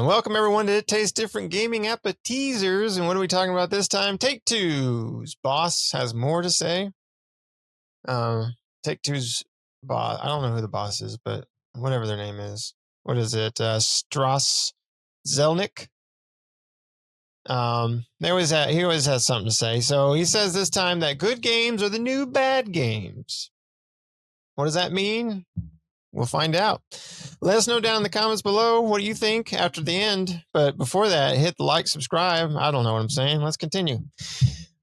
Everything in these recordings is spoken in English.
Welcome everyone to Taste Different Gaming Appetizers. And what are we talking about this time? Take-Two's boss has more to say. Take-Two's boss, I don't know who the boss is, but whatever their name is. What is it? Strauss, Zelnick. He always has something to say. So he says this time that good games are the new bad games. What does that mean? We'll find out. Let us know down in the comments below what do you think after the end. But before that, hit the like, subscribe. I don't know what I'm saying. Let's continue.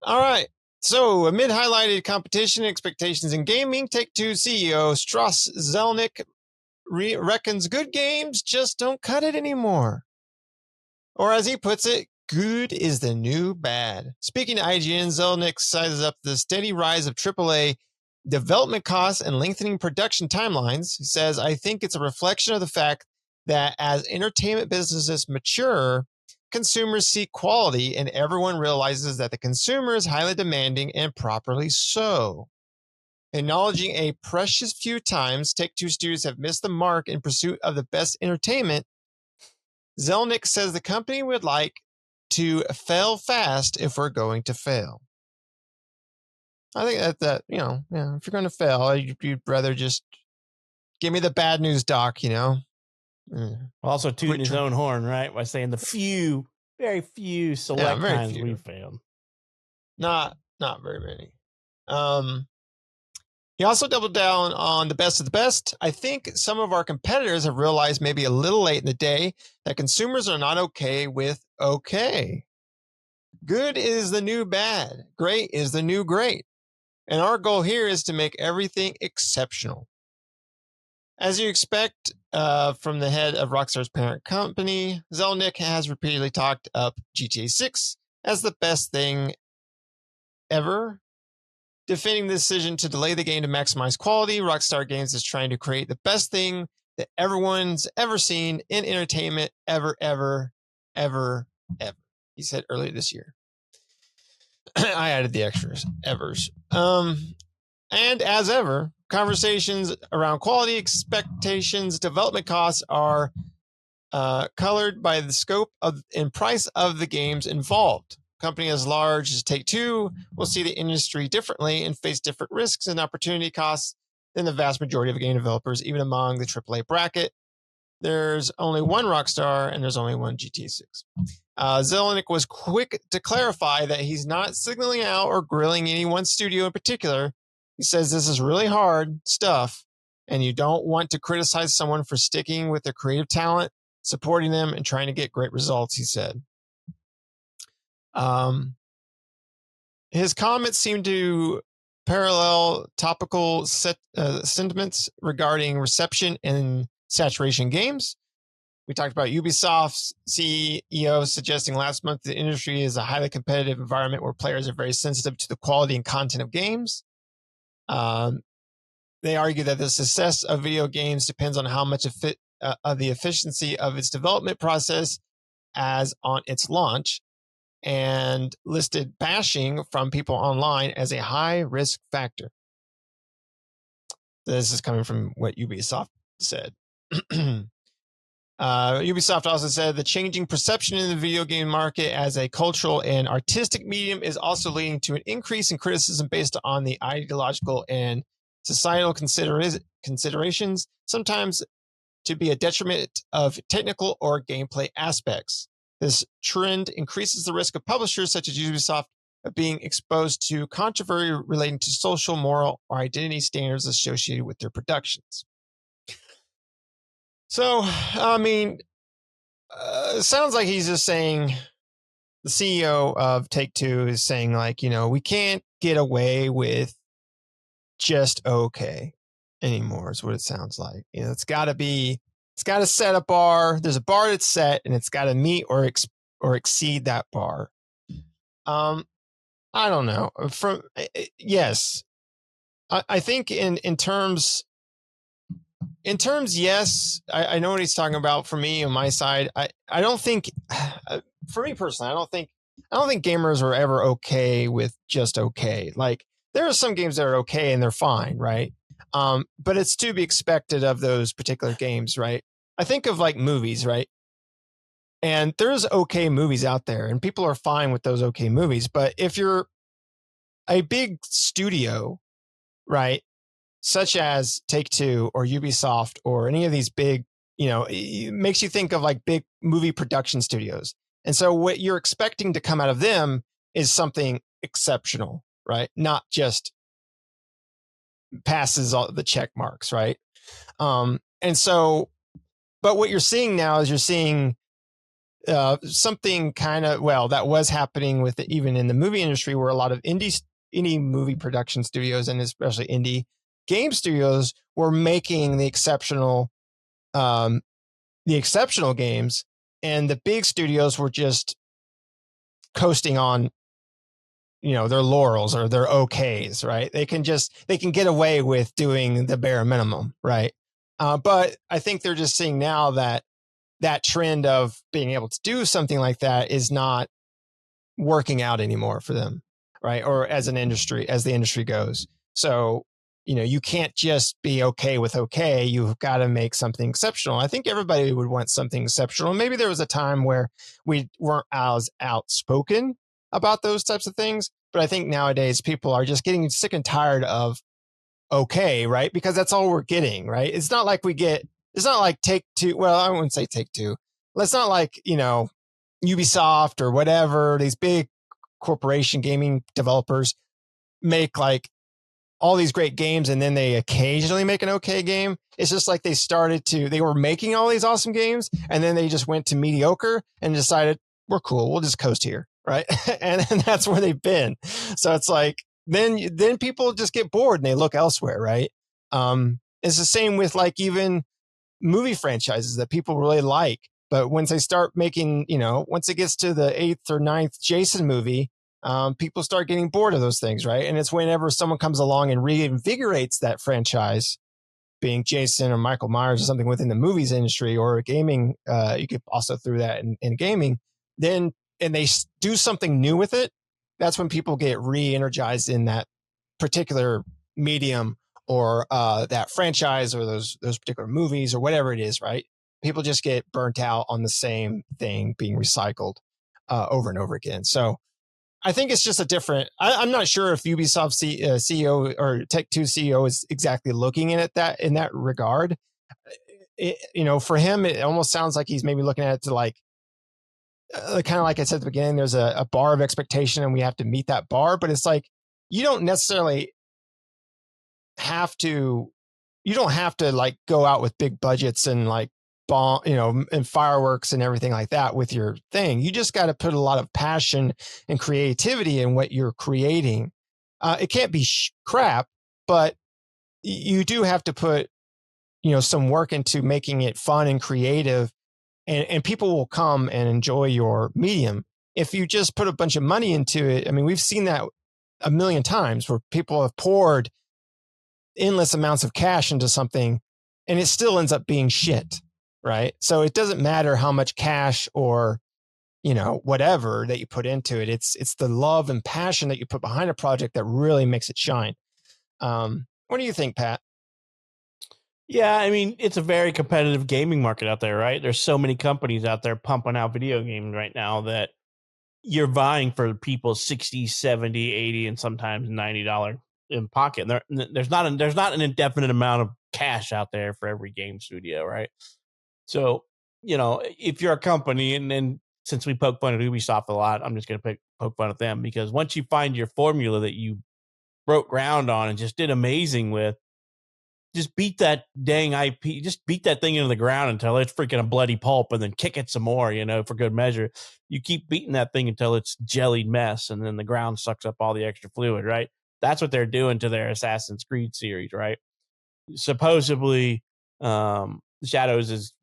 All right. So amid highlighted competition expectations in gaming, Take-Two CEO Strauss Zelnick reckons good games just don't cut it anymore. Or as he puts it, good is the new bad. Speaking to IGN, Zelnick sizes up the steady rise of AAA development costs and lengthening production timelines. He says, I think it's a reflection of the fact that as entertainment businesses mature, consumers seek quality and everyone realizes that the consumer is highly demanding and properly so. Acknowledging a precious few times Take-Two studios have missed the mark in pursuit of the best entertainment, Zelnick says the company would like to fail fast if we're going to fail. I think that if you're going to fail, you'd rather just give me the bad news, doc, Also tooting his own horn, right? By saying the very few select times we failed. Not very many. He also doubled down on the best of the best. I think some of our competitors have realized maybe a little late in the day that consumers are not okay with okay. Good is the new bad. Great is the new great. And our goal here is to make everything exceptional. As you expect from the head of Rockstar's parent company, Zelnick has repeatedly talked up GTA 6 as the best thing ever. Defending the decision to delay the game to maximize quality, Rockstar Games is trying to create the best thing that everyone's ever seen in entertainment ever, he said earlier this year. I added the extras, evers. And as ever, conversations around quality, expectations, development costs are colored by the scope of and price of the games involved. A company as large as Take-Two will see the industry differently and face different risks and opportunity costs than the vast majority of game developers, even among the AAA bracket. There's only one Rockstar and there's only one GTA 6. Zelnick was quick to clarify that he's not signaling out or grilling any one studio in particular. He says this is really hard stuff, and you don't want to criticize someone for sticking with their creative talent, supporting them, and trying to get great results, he said. His comments seem to parallel topical sentiments regarding reception and saturation games. We talked about Ubisoft's CEO suggesting last month the industry is a highly competitive environment where players are very sensitive to the quality and content of games. They argue that the success of video games depends on how much of the efficiency of its development process as on its launch, and listed bashing from people online as a high risk factor. This is coming from what Ubisoft said. Ubisoft also said the changing perception in the video game market as a cultural and artistic medium is also leading to an increase in criticism based on the ideological and societal considerations, sometimes to be a detriment of technical or gameplay aspects. This trend increases the risk of publishers such as Ubisoft of being exposed to controversy relating to social, moral, or identity standards associated with their productions. So, I mean, it sounds like he's just saying, the CEO of Take-Two is saying, like, we can't get away with just okay anymore, is what it sounds like. It's got to set a bar. There's a bar that's set, and it's got to meet or exceed that bar. I don't know. Yes. I think in terms, yes, I know what he's talking about. For me, on my side, I don't think, for me personally, I don't think gamers are ever okay with just okay. Like, there are some games that are okay and they're fine, right? But it's to be expected of those particular games, right? I think of like movies, right? And there's okay movies out there, and people are fine with those okay movies. But if you're a big studio, right, such as Take-Two or Ubisoft or any of these big, it makes you think of like big movie production studios. And so what you're expecting to come out of them is something exceptional, right? Not just passes all the check marks, right? And so, but what you're seeing now is you're seeing something kind of, well, that was happening with even in the movie industry, where a lot of indie movie production studios and especially indie game studios were making the exceptional games, and the big studios were just coasting on their laurels or their okays, right? They can get away with doing the bare minimum, right? But I think they're just seeing now that trend of being able to do something like that is not working out anymore for them, right? Or as the industry goes. So, you can't just be okay with okay. You've got to make something exceptional. I think everybody would want something exceptional. Maybe there was a time where we weren't as outspoken about those types of things, but I think nowadays people are just getting sick and tired of okay, right? Because that's all we're getting, right? It's not like Take-Two. Well, I wouldn't say Take-Two. It's not like, Ubisoft or whatever, these big corporation gaming developers make like all these great games and then they occasionally make an okay game. It's just like they were making all these awesome games and then they just went to mediocre and decided we're cool. We'll just coast here. Right. and that's where they've been. So it's like, then people just get bored and they look elsewhere. Right. It's the same with like even movie franchises that people really like. But once they start making, once it gets to the 8th or 9th Jason movie, people start getting bored of those things, right? And it's whenever someone comes along and reinvigorates that franchise, being Jason or Michael Myers or something within the movies industry or gaming, you could also throw that in gaming, and they do something new with it, that's when people get re-energized in that particular medium or that franchise or those particular movies or whatever it is, right? People just get burnt out on the same thing being recycled over and over again. So I think it's just a different. I'm not sure if Ubisoft CEO or Take-Two CEO is exactly looking at that in that regard. For him, it almost sounds like he's maybe looking at it to like kind of like I said at the beginning. There's a bar of expectation, and we have to meet that bar. But it's like you don't necessarily have to. You don't have to like go out with big budgets and like bomb, and fireworks and everything like that with your thing. You just got to put a lot of passion and creativity in what you're creating. It can't be crap, but you do have to put, some work into making it fun and creative, and people will come and enjoy your medium. If you just put a bunch of money into it, I mean, we've seen that a million times where people have poured endless amounts of cash into something and it still ends up being shit. Right. So it doesn't matter how much cash or, whatever that you put into it. It's the love and passion that you put behind a project that really makes it shine. What do you think, Pat? Yeah, I mean, it's a very competitive gaming market out there, right? There's so many companies out there pumping out video games right now that you're vying for people's 60, 70, 80, and sometimes $90 in pocket. There's not an indefinite amount of cash out there for every game studio, right? So, if you're a company, and then since we poke fun at Ubisoft a lot, I'm just going to poke fun at them, because once you find your formula that you broke ground on and just did amazing with, just beat that dang IP, just beat that thing into the ground until it's freaking a bloody pulp, and then kick it some more, for good measure. You keep beating that thing until it's jellied mess, and then the ground sucks up all the extra fluid, right? That's what they're doing to their Assassin's Creed series, right? Supposedly, Shadows is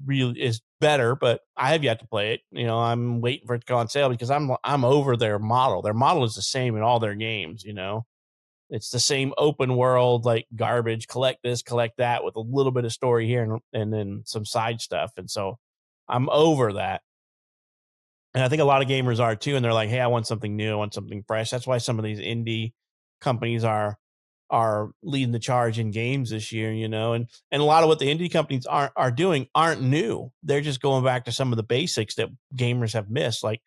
better, but I have yet to play it. I'm waiting for it to go on sale because I'm over their model. Their model is the same in all their games. It's the same open world, like garbage, collect this, collect that, with a little bit of story here and then some side stuff. And so I'm over that. And I think a lot of gamers are too. And they're like, hey, I want something new. I want something fresh. That's why some of these indie companies are are leading the charge in games this year, and a lot of what the indie companies are doing aren't new. They're just going back to some of the basics that gamers have missed, like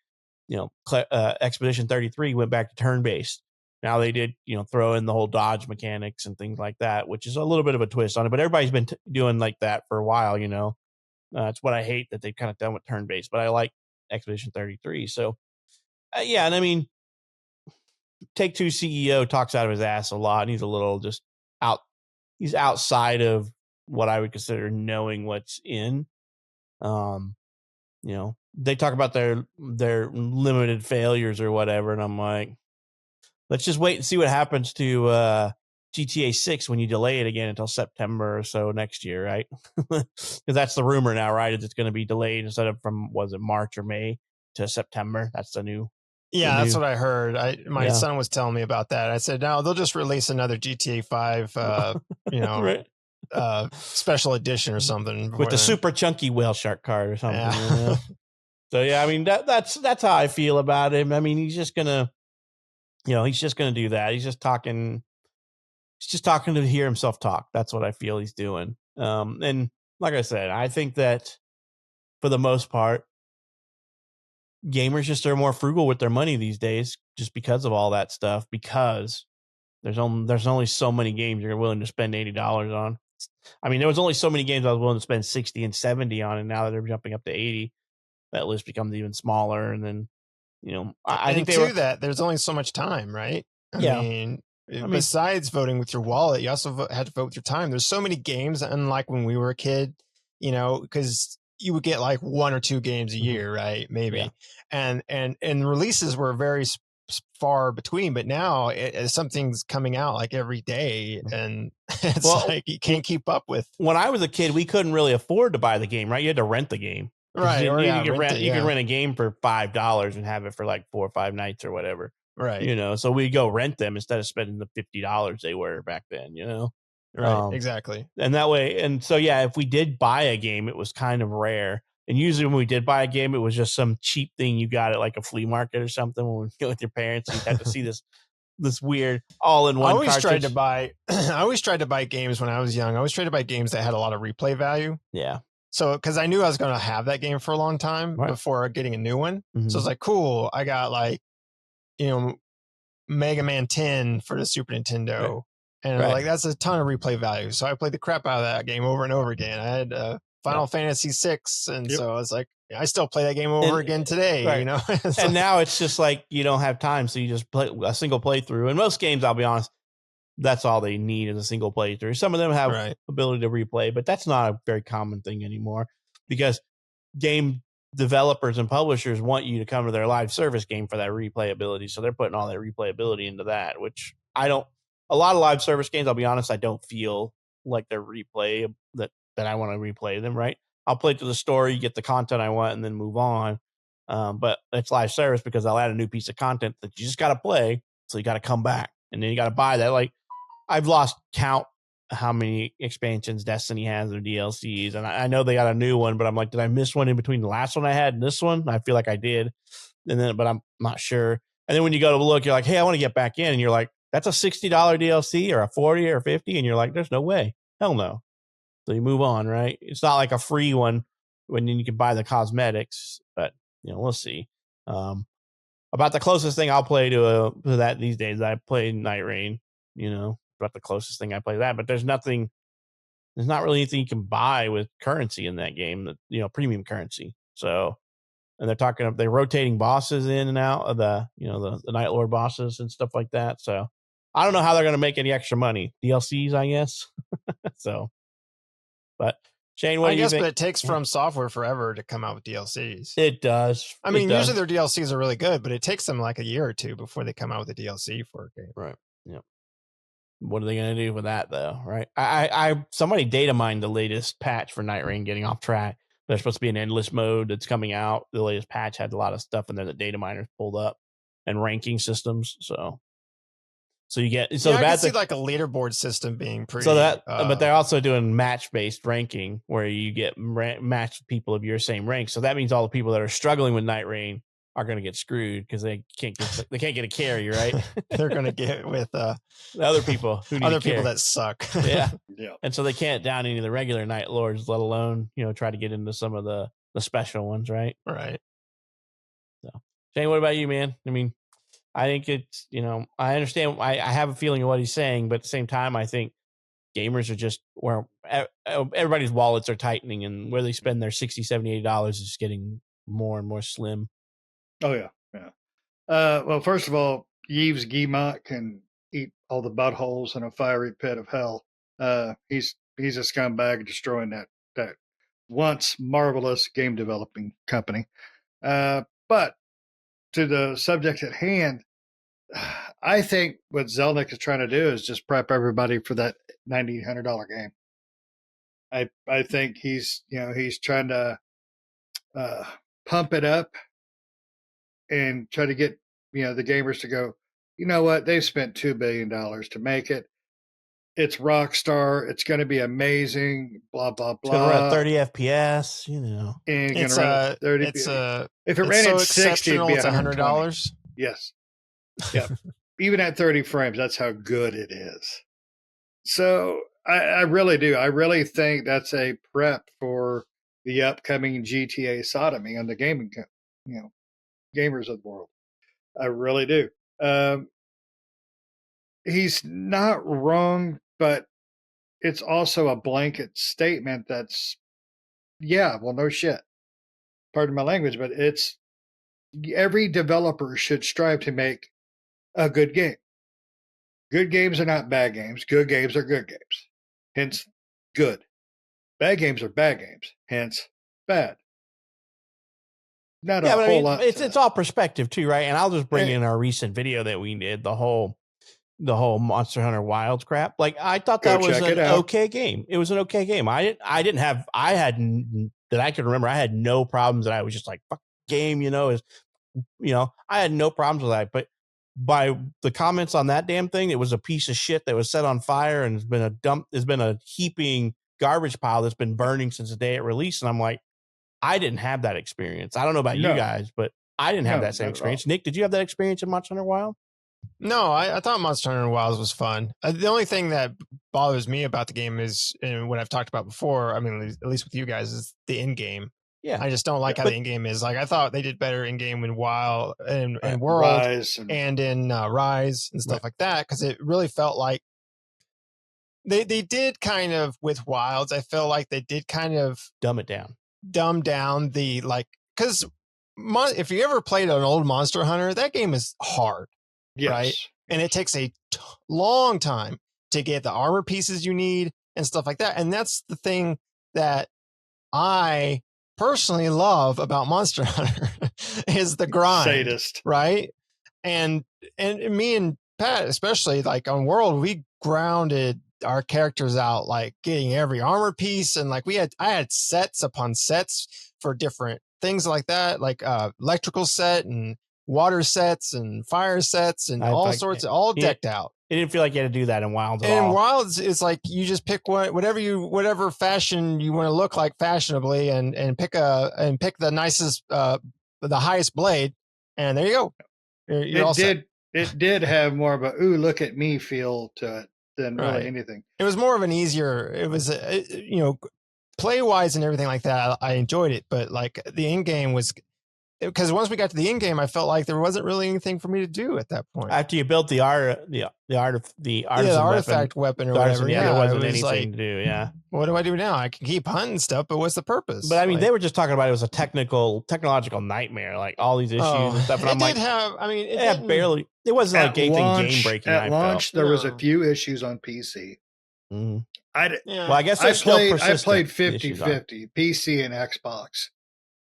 Expedition 33 went back to turn based. Now they did throw in the whole dodge mechanics and things like that, which is a little bit of a twist on it. But everybody's been doing like that for a while. It's what I hate that they've kind of done with turn based, but I like Expedition 33. So yeah, and I mean, Take-Two CEO talks out of his ass a lot, and he's a little just out. He's outside of what I would consider knowing what's in. They talk about their limited failures or whatever, and I'm like, let's just wait and see what happens to GTA 6 when you delay it again until September or so next year, right? Because that's the rumor now, right? It's going to be delayed instead of from March or May to September. That's the new. Yeah, that's what I heard. My son was telling me about that. I said, no, they'll just release another GTA 5, right. Special edition or something with the super chunky whale shark card or something. Yeah. So yeah, I mean that's how I feel about him. I mean, he's just gonna do that. He's just talking to hear himself talk. That's what I feel he's doing. And like I said, I think that for the most part, gamers just are more frugal with their money these days, just because of all that stuff. Because there's only so many games you're willing to spend $80 on. I mean, there was only so many games I was willing to spend 60 and 70 on, and now that they're jumping up to 80, that list becomes even smaller. And then, I think that there's only so much time, right? I mean, besides voting with your wallet, you also had to vote with your time. There's so many games, unlike when we were a kid, because you would get like 1 or 2 games a year, right? Maybe. Yeah. And releases were very far between, but now something's coming out like every day, and it's like you can't keep up with. When I was a kid, we couldn't really afford to buy the game, right? You had to rent the game. Right. You could rent a game for $5 and have it for like 4 or 5 nights or whatever. Right. So we go rent them instead of spending the $50 they were back then, Right. Exactly. And that way. And so, yeah, if we did buy a game, it was kind of rare. And usually when we did buy a game, it was just some cheap thing you got at like a flea market or something when we go with your parents. And you had to see this weird all-in-one I always cartridge. I always tried to buy games when I was young. I always tried to buy games that had a lot of replay value. Yeah. So, because I knew I was going to have that game for a long time before getting a new one. Mm-hmm. So it's like, cool. I got like, Mega Man 10 for the Super Nintendo. Right. And like, that's a ton of replay value. So I played the crap out of that game over and over again. I had Final Fantasy 6. And so I was like, I still play that game over again today, And now it's just like, you don't have time. So you just play a single playthrough. And most games, I'll be honest, that's all they need is a single playthrough. Some of them have ability to replay, but that's not a very common thing anymore because game developers and publishers want you to come to their live service game for that replayability. So they're putting all that replayability into that, which a lot of live service games, I'll be honest, I don't feel like they're replay that I want to replay them, right? I'll play through the story, get the content I want, and then move on. But it's live service because I'll add a new piece of content that you just got to play. So you got to come back and then you got to buy that. Like, I've lost count how many expansions Destiny has or DLCs. And I know they got a new one, but I'm like, did I miss one in between the last one I had and this one? I feel like I did. But I'm not sure. And then when you go to look, you're like, hey, I want to get back in. And you're like, that's a $60 DLC or a 40 or 50. And you're like, there's no way. Hell no. So you move on, right? It's not like a free one when you can buy the cosmetics, but we'll see. About the closest thing I'll play to that these days, I play Night Rain, about the closest thing I play to that, but there's not really anything you can buy with currency in that game, that premium currency. So, and they're rotating bosses in and out of the Night Lord bosses and stuff like that. So I don't know how they're going to make any extra money. DLCs, I guess. So, but Shane, what do you think? But it takes From Software forever to come out with DLCs. It does. I mean, usually their DLCs are really good, but it takes them like a year or two before they come out with a DLC for a game. Right. Yeah. What are they going to do with that, though? Right. Somebody data mined the latest patch for Night Rain getting off track. There's supposed to be an endless mode that's coming out. The latest patch had a lot of stuff in there that data miners pulled up and ranking systems. So you get I can see like a leaderboard system being pretty. So but they're also doing match-based ranking where you get matched with people of your same rank. So that means all the people that are struggling with Night Rain are going to get screwed because they can't get a carry, right? They're going to get with the other people who need other a carry. people that suck. Yeah. Yeah. And so they can't down any of the regular Night Lords, let alone, try to get into some of the special ones, right? Right. So, Shane, what about you, man? I mean, I think it's, I understand. I have a feeling of what he's saying, but at the same time, I think gamers are just where everybody's wallets are tightening, and where they spend their $60, $70, $80 is just getting more and more slim. Oh yeah. Yeah. Well, first of all, Yves Guillemot can eat all the buttholes in a fiery pit of hell. He's a scumbag destroying that once marvelous game developing company. But to the subject at hand, I think what Zelnick is trying to do is just prep everybody for that $1,900 game. I think he's trying to pump it up and try to get the gamers to go, you know what, they've spent $2 billion to make it. It's Rockstar. It's going to be amazing. Blah blah blah. It's going to run at 30 FPS. And It's run at 30. If it ran at 60, it'd be $100. Yes. Yeah. Even at 30 frames, that's how good it is. So I really do. I really think that's a prep for the upcoming GTA sodomy on the gaming, gamers of the world. I really do. He's not wrong, but it's also a blanket statement that's, well, no shit. Pardon my language, but it's every developer should strive to make a good game. Good games are not bad games. Good games are good games. Hence, good. Bad games are bad games. Hence, bad. Not a whole lot. It's all perspective too, right? And I'll just bring in our recent video that we did, the whole Monster Hunter Wilds crap. Like, I thought that was an okay game. It was an okay game. I had that I could remember. I had no problems. That I was just like, fuck game, I had no problems with that. But by the comments on that damn thing, it was a piece of shit that was set on fire and has been a heaping garbage pile that's been burning since the day it released. And I'm like, I didn't have that experience. I don't know about you guys, but I didn't have that same experience. Nick, did you have that experience in Monster Hunter Wild? No, I thought Monster Hunter Wilds was fun. The only thing that bothers me about the game is, and what I've talked about before, I mean, at least with you guys, is the in game. Yeah, I just don't like how the in game is. Like, I thought they did better in game in Wild and World and in Rise and stuff like that, because it really felt like they did kind of, with Wilds, I feel like they did kind of dumb down the, like, because if you ever played an old Monster Hunter, that game is hard. Yes. Right. And it takes a long time to get the armor pieces you need and stuff like that. And that's the thing that I personally love about Monster Hunter is the grind. Sadist. Right. And me and Pat, especially, like on World, we grounded our characters out, like getting every armor piece. And like I had sets upon sets for different things like that, like electrical set and water sets and fire sets and all sorts of, all decked out. It didn't feel like you had to do that in Wilds at all. In Wilds, it's like you just pick whatever fashion you want to look like fashionably, and pick the nicest, the highest blade, and there you go. It did have more of a look at me feel to it than really anything. It was more of an easier. It was play wise and everything like that. I enjoyed it, but like the in game was. Because once we got to the in game, I felt like there wasn't really anything for me to do at that point. After you built the artifact weapon or whatever, there wasn't anything to do. Yeah, what do I do now? I can keep hunting stuff, but what's the purpose? But I mean, they were just talking about it was a technological nightmare, like all these issues and stuff. And it wasn't like anything game breaking. At launch, there was a few issues on PC. Mm-hmm. Well, I guess I played 50-50 PC and Xbox.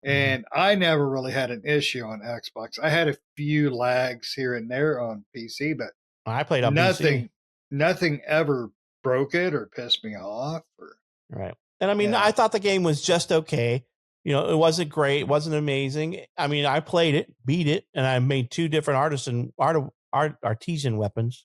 And I never really had an issue on Xbox. I had a few lags here and there on PC, but I played on nothing. PC. Nothing ever broke it or pissed me off. Right. And I mean, I thought the game was just okay. It wasn't great. It wasn't amazing. I mean, I played it, beat it, and I made 2 different artisan weapons.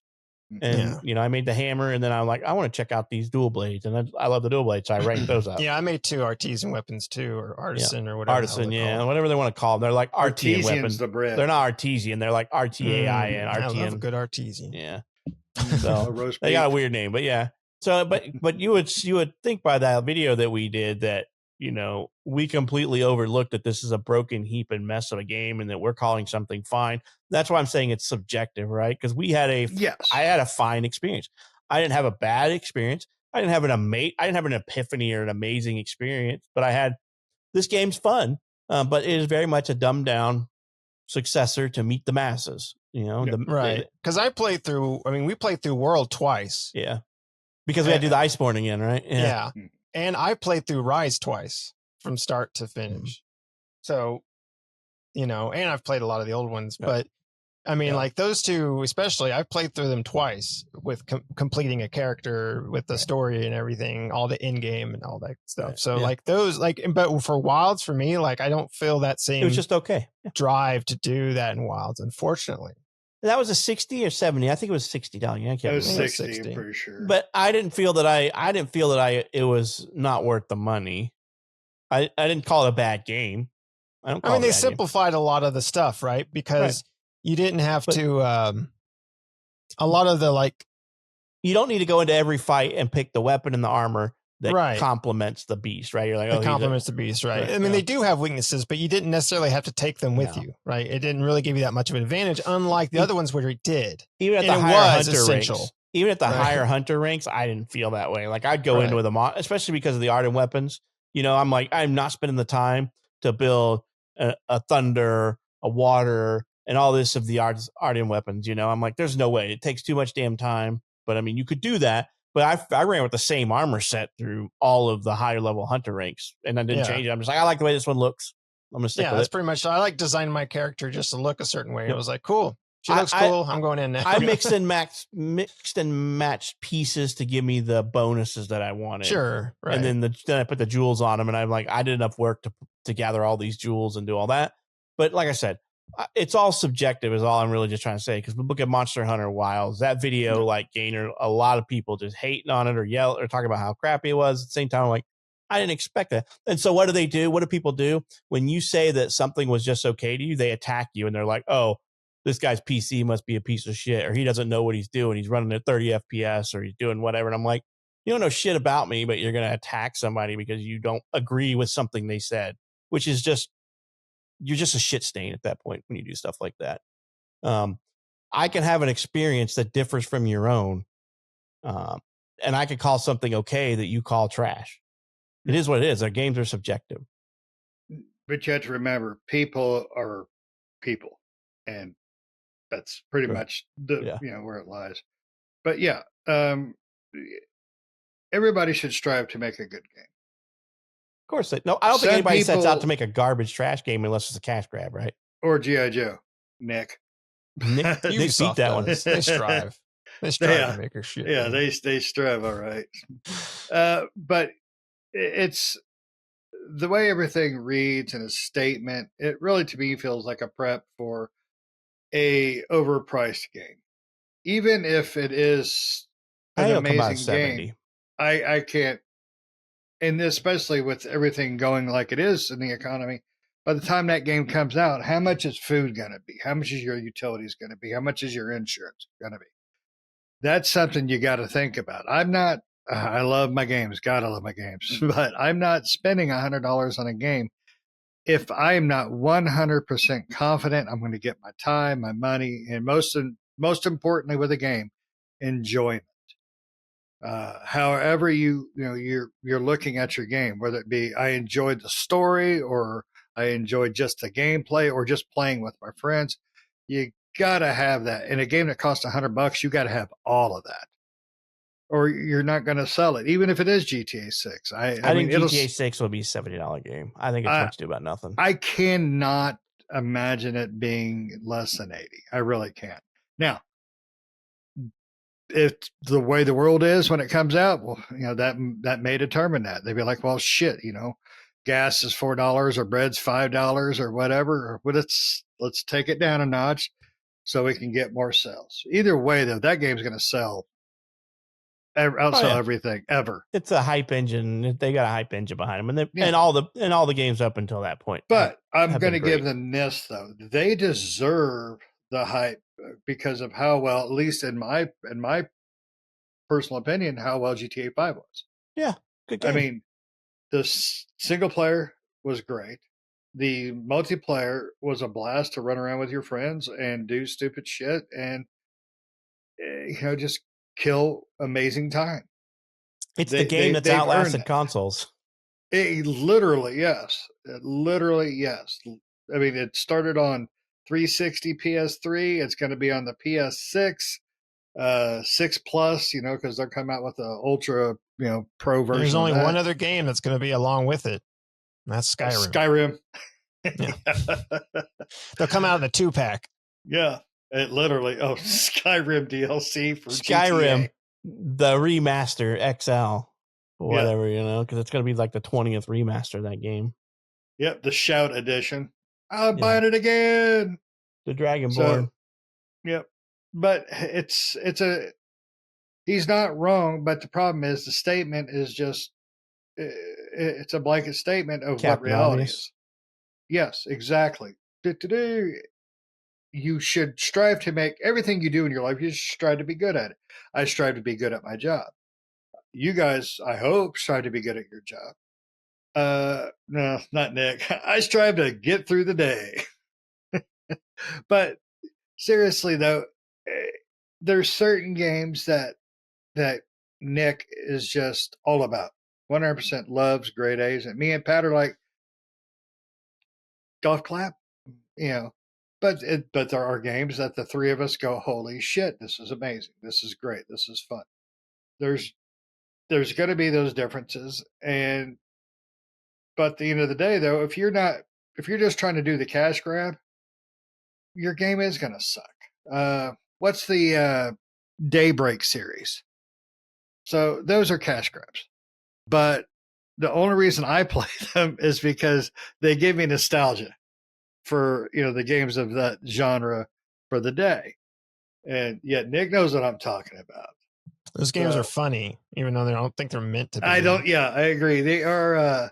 And, I made the hammer, and then I'm like, I want to check out these dual blades. And I love the dual blades, so I ranked those up. Yeah, I made 2 artisan weapons too, or artisan or whatever. Artisan, whatever they want to call them. They're like artisan weapons. The bread. They're not artesian. They're like RTAI and I artisan. love a good artisan. Yeah. So they got a weird name, but yeah. So, but you would think by that video that we did that, we completely overlooked that this is a broken heap and mess of a game, and that we're calling something fine. That's why I'm saying it's subjective, right? Because I had a fine experience. I didn't have a bad experience. I didn't have an epiphany or an amazing experience, but I had, this game's fun, but it is very much a dumbed down successor to Meet the Masses, right? Because we played through World twice. Yeah, because we had to do the Iceborne again, right? Yeah. And I played through Rise twice from start to finish. So, and I've played a lot of the old ones, but I mean, like those two, especially, I've played through them twice with completing a character with the story and everything, all the in game and all that stuff. So like those, but for Wilds, for me, like I don't feel that same. It was just okay drive to do that in Wilds, unfortunately. That was a 60 or 70. I think it was $60. I can't it was remember. 60, I'm pretty sure. But I didn't feel that it was not worth the money. I didn't call it a bad game. I mean, they simplified a lot of the stuff, right? Because you didn't have to, a lot of the you don't need to go into every fight and pick the weapon and the armor that complements the beast, right? You're like, it complements the beast, right? I mean, they do have weaknesses, but you didn't necessarily have to take them with you, right? It didn't really give you that much of an advantage, unlike the other ones where it did. Even at the higher hunter ranks, higher hunter ranks, I didn't feel that way. Like I'd go into with them, especially because of the art and weapons. I'm like, I'm not spending the time to build a thunder, a water, and all this of the art and weapons. I'm like, there's no way. It takes too much damn time. But I mean, you could do that. But I ran with the same armor set through all of the higher level hunter ranks, and I didn't change it. I'm just like, I like the way this one looks. I'm gonna stick with it. That's pretty much. I like designing my character just to look a certain way. It was like, cool. She looks cool. I'm going in now. I mixed and matched pieces to give me the bonuses that I wanted. Sure, right. And then I put the jewels on them, and I'm like, I did enough work to gather all these jewels and do all that. But like I said, it's all subjective is all I'm really just trying to say, because we look at Monster Hunter Wilds, that video gained a lot of people just hating on it or yell or talking about how crappy it was. At the same time, I'm like, I didn't expect that. And so what do? What do people do when you say that something was just okay to you? They attack you and they're like, oh, this guy's PC must be a piece of shit, or he doesn't know what he's doing. He's running at 30 FPS or he's doing whatever. And I'm like, you don't know shit about me, but you're going to attack somebody because you don't agree with something they said, which is just, you're just a shit stain at that point when you do stuff like that. I can have an experience that differs from your own. And I could call something okay that you call trash. It is what it is. Our games are subjective. But you have to remember, people are people. And that's pretty much where it lies. But everybody should strive to make a good game. Of course. No, I don't think anybody sets out to make a garbage trash game unless it's a cash grab, right? Or G.I. Joe. Nick beat that one. They strive. They strive to make a shit. Yeah, they strive, all right. But it's the way everything reads in a statement, it really to me feels like a prep for a overpriced game. Even if it is an amazing game, I can't, and especially with everything going like it is in the economy, by the time that game comes out, how much is food going to be? How much is your utilities going to be? How much is your insurance going to be? That's something you got to think about. I'm not, I love my games, gotta love my games, but I'm not spending $100 on a game if I'm not 100% confident I'm going to get my time, my money, and most importantly with a game, enjoyment. However you're looking at your game, whether it be I enjoyed the story or I enjoyed just the gameplay or just playing with my friends, you gotta have that. In a game that costs $100, you gotta have all of that, or you're not going to sell it, even if it is GTA 6. I think GTA 6 will be a $70 game. I think it's much ado about nothing. I cannot imagine it being less than 80. I really can't. Now, if the way the world is when it comes out, well, that may determine that. They'd be like, well, shit, gas is $4 or bread's $5 or whatever. Or let's take it down a notch. so we can get more sales. Either way, though, that game's going to sell. Outsell everything ever. It's a hype engine. They got a hype engine behind them, and all the games up until that point. But I'm going to give them this though. They deserve the hype because of how well, at least in my personal opinion, how well GTA 5 was. Yeah, good game. I mean, the single player was great. The multiplayer was a blast to run around with your friends and do stupid shit and just kill amazing time. It's the game that's outlasted consoles. Literally, yes. I mean, it started on 360 PS3. It's going to be on the PS6, 6 Plus, because they're coming out with the Ultra, Pro version. There's only one other game that's going to be along with it. And that's Skyrim. Yeah. They'll come out in a 2-pack. Yeah. It literally, Skyrim DLC for Skyrim, GTA. The remaster XL, whatever, because it's going to be like the 20th remaster of that game. Yep, the Shout Edition. I'm buying it again. The Dragonborn. Yep. But he's not wrong, but the problem is the statement is just, it's a blanket statement of what reality is. Yes, exactly. You should strive to make everything you do in your life, you should strive to be good at it. I strive to be good at my job. You guys, I hope, strive to be good at your job. No, not Nick. I strive to get through the day. But seriously, though, there's certain games that Nick is just all about. 100% loves, grade A's. And me and Pat are like, golf clap, But there are games that the three of us go, holy shit, this is amazing. This is great. This is fun. There's going to be those differences. But at the end of the day, though, if you're just trying to do the cash grab, your game is going to suck. What's the Daybreak series? So those are cash grabs. But the only reason I play them is because they give me nostalgia for the games of that genre for the day. And yet Nick knows what I'm talking about. Those games are funny, even though I don't think they're meant to be. I agree. They are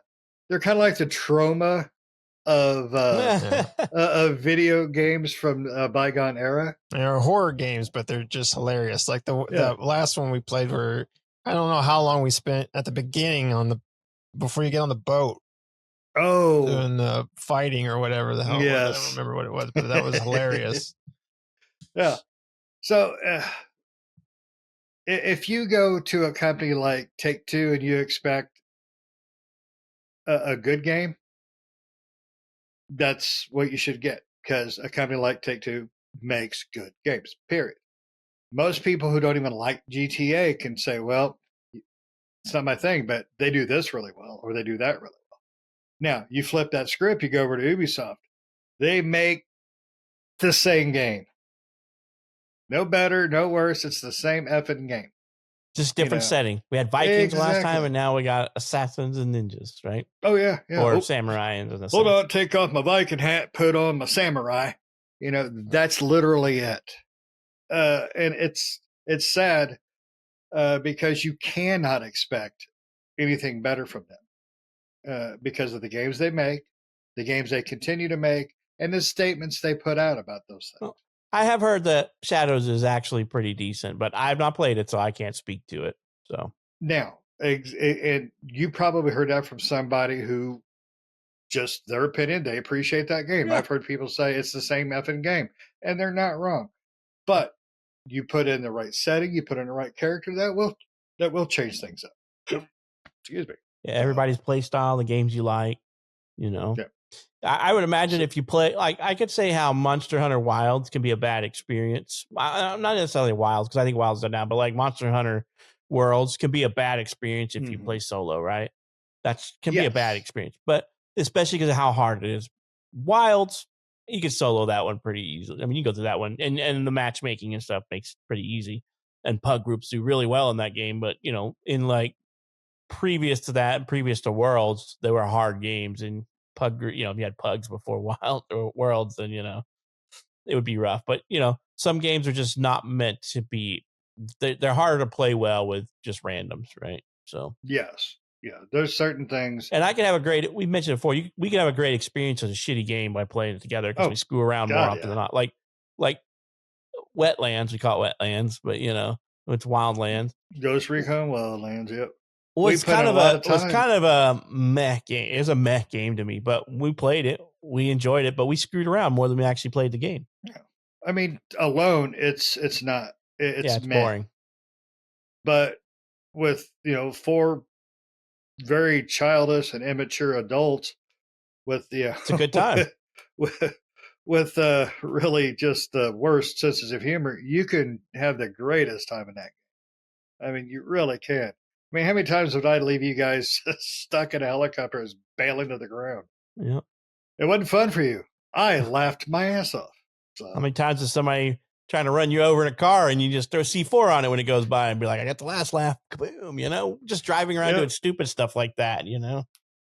they're kind of like the trauma of video games from a bygone era. They're horror games, but they're just hilarious. Like the last one we played where I don't know how long we spent at the beginning before you get on the boat. Oh, doing the fighting or whatever the hell. Yes. I don't remember what it was, but that was hilarious. Yeah. So if you go to a company like Take-Two and you expect a good game, that's what you should get, because a company like Take-Two makes good games, period. Most people who don't even like GTA can say, well, it's not my thing, but they do this really well, or they do that really well. Now, you flip that script, you go over to Ubisoft. They make the same game. No better, no worse. It's the same effing game. Just different setting. We had Vikings last time, and now we got assassins and ninjas, right? Oh, yeah. Or samurais. Hold on, take off my Viking hat, put on my samurai. That's literally it. And it's sad because you cannot expect anything better from them. Because of the games they make, the games they continue to make, and the statements they put out about those things. Well, I have heard that Shadows is actually pretty decent, but I've not played it, so I can't speak to it. So now, and you probably heard that from somebody who, just their opinion, they appreciate that game. Yeah. I've heard people say it's the same effing game, and they're not wrong. But you put in the right setting, you put in the right character, that will change things up. Excuse me. Yeah, everybody's play style, the games you like, Yeah. I would imagine if you play, like, I could say how Monster Hunter Wilds can be a bad experience. Not necessarily Wilds, because I think Wilds are down, but like Monster Hunter Worlds can be a bad experience if you play solo, right? That can be a bad experience, but especially because of how hard it is. Wilds, you can solo that one pretty easily. I mean, you go through that one, and the matchmaking and stuff makes it pretty easy. And pug groups do really well in that game, but in like previous to Worlds, they were hard games, and pug, if you had pugs before Wild or Worlds, then it would be rough. But some games are just not meant to be. They're harder to play well with just randoms, right? So Yes. Yeah. There's certain things. and I can have a great. We mentioned it before. We can have a great experience with a shitty game by playing it together because we screw around more often than not. Like Wetlands, we call it Wetlands, but it's Wildlands. Ghost Recon Wildlands. Yep. Was kind of a meh game. It was a meh game to me, but we played it. We enjoyed it, but we screwed around more than we actually played the game. Yeah. I mean, alone, it's not. It's boring. But with 4 very childish and immature adults, with it's a good time. with really just the worst senses of humor, you can have the greatest time in that game. I mean, you really can. I mean, how many times would I leave you guys stuck in a helicopter as bailing to the ground? Yeah. It wasn't fun for you. I laughed my ass off. So. How many times is somebody trying to run you over in a car and you just throw C4 on it when it goes by and be like, I got the last laugh. Kaboom, just driving around doing stupid stuff like that,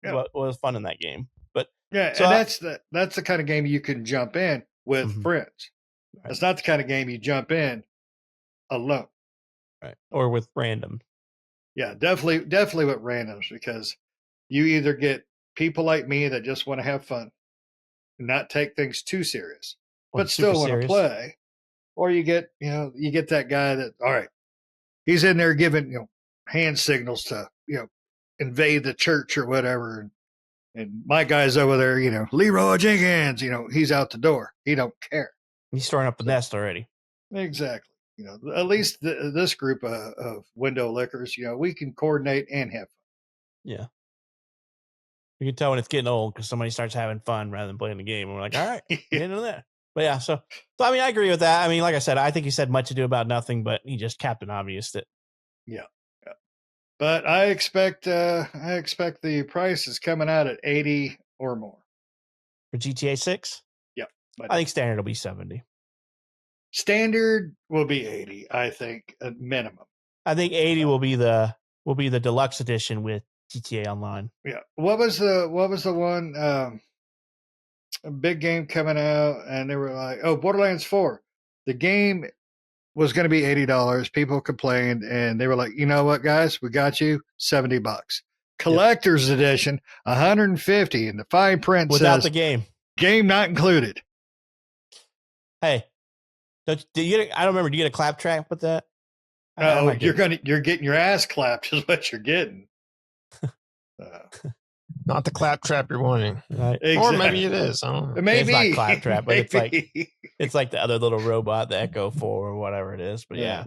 What was fun in that game. But yeah, so and that's the kind of game you can jump in with friends. Right. It's not the kind of game you jump in alone. Right. Or with random. Yeah, definitely with randoms, because you either get people like me that just want to have fun and not take things too serious, but still want to play. Or you get that guy that, all right, he's in there giving, hand signals to, invade the church or whatever. And my guy's over there, Leroy Jenkins, he's out the door. He don't care. He's throwing up the nest already. Exactly. At least this group of window lickers, we can coordinate and have fun. Yeah. You can tell when it's getting old because somebody starts having fun rather than playing the game. And we're like, all right, get into that. But yeah, so I mean, I agree with that. I mean, like I said, I think he said much ado about nothing, but he just Captain Obvious it. Yeah. But I expect the price is coming out at 80 or more for GTA 6. Yeah, I think standard will be 70. Standard will be 80. I think at minimum. I think 80 will be the deluxe edition with GTA Online. Yeah. What was the one? A big game coming out, and they were like, "Oh, Borderlands 4." The game was going to be $80. People complained, and they were like, "You know what, guys? We got you $70. Collector's edition, $150." And the fine print without says, the game not included. Hey, I don't remember. Do you get a claptrap with that? Oh, you're getting your ass clapped is what you're getting. Not the claptrap you're wanting, right? Exactly. Or maybe it is. I don't know. Maybe it's not claptrap, but it's like the other little robot, the Echo 4 or whatever it is. But yeah.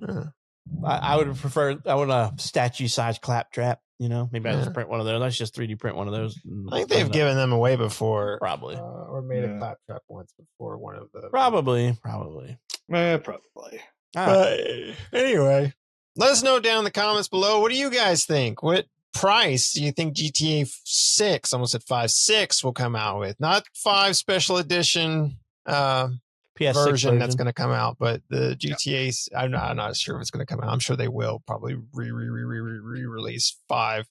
I would prefer. I want a statue size claptrap. Maybe I just print one of those. Let's just 3D print one of those. I think they've given them away before, probably, or made a claptrap once before. One of the probably. Probably. But anyway, let us know down in the comments below. What do you guys think? What price do you think GTA 6, almost at 5.6, will come out with? Not 5 special edition PS6 version that's going to come out, but the GTA, I'm not sure if it's going to come out. I'm sure they will probably re-release 5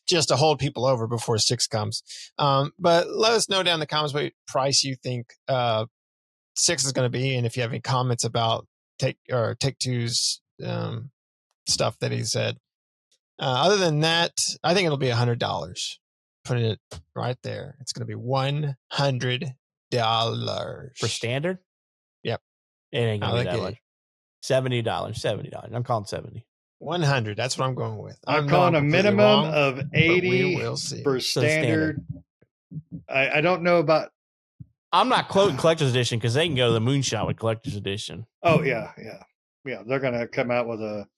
just to hold people over before 6 comes. But let us know down in the comments what price you think 6 is going to be, and if you have any comments about Take-Two's stuff that he said. Other than that, I think it'll be $100. Putting it right there. It's going to be $100 for standard. Yep, it ain't gonna be that much. $70. I'm calling 70. 100. That's what I'm going with. I'm calling a minimum of 80 for standard. I don't know about. I'm not quoting collector's edition because they can go to the moonshot with collector's edition. Oh yeah. They're gonna come out with a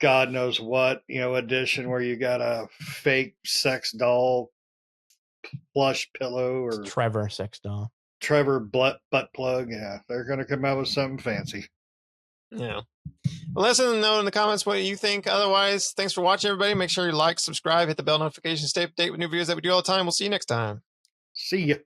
God knows what edition where you got a fake sex doll plush pillow or Trevor sex doll. Trevor butt plug. Yeah, they're gonna come out with something fancy. Yeah. Well, let us know in the comments what you think. Otherwise, thanks for watching, everybody. Make sure you like, subscribe, hit the bell notification, stay up to date with new videos that we do all the time. We'll see you next time. See ya.